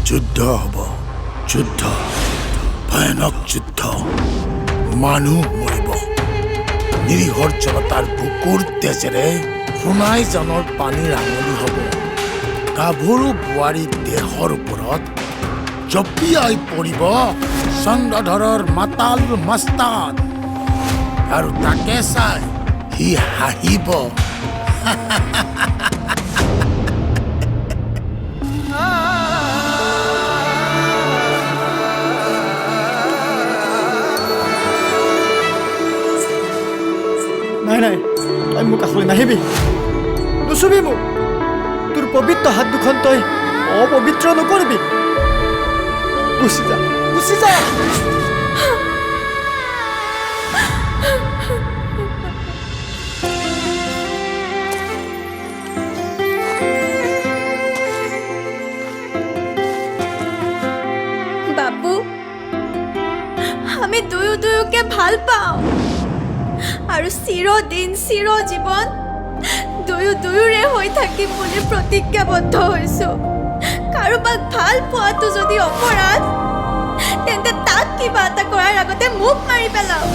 যুদ্ধ হব, যুদ্ধ, ভয়ানক যুদ্ধ। মানুহ মৰিব, নিৰীহৰ জনতাৰ বুকুৰ তেজেৰে সোণাই জানৰ পানীৰ আঙুলি হ'ব। গাভৰু বোৱাৰীৰ দেহৰ ওপৰত জঁপিয়াই পৰিব চন্দ্ৰধৰৰ মাতাল মস্তান, আৰু তাকে চাই সি হাঁহিব। নাই নাই, তই মোক কাষলৈ নাহিবি, নুচুবি মোক। তোৰ পবিত্ৰ হাত দুখন তই অপবিত্ৰ নকৰিবি। গুচি যা, গুচি যা। বাবু, আমি দুয়োকে ভাল পাওঁ আৰু চিৰদিন চিৰজীৱন দুয়োৰে হৈ থাকিম বুলি প্ৰতিজ্ঞাবদ্ধ হৈছো। কাৰোবাক ভাল পোৱাটো যদি অপৰাধ, তেন্তে তাক কিবা এটা কৰাৰ আগতে মোক মাৰি পেলাও।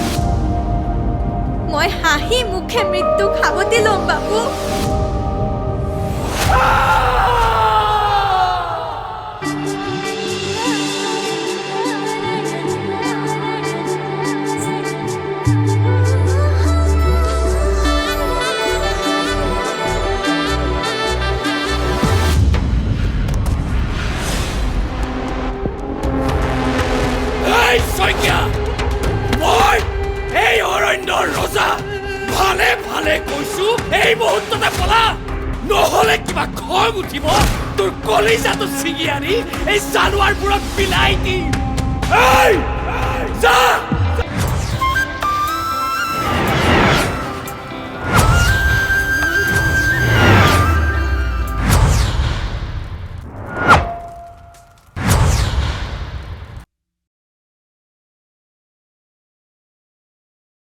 মই হাঁহি মুখে মৃত্যুক সাৱটি ল'ম বাবু। মই এই অৰণ্যৰ ৰজা। ভালে ভালে কৈছো, এই মুহূৰ্ততে পলা, নহলে কিবা খং উঠিব। তোৰ কলিজাটো ছিঙি আনি এই জানুৱাৰবোৰক বিলাই দিম। যা।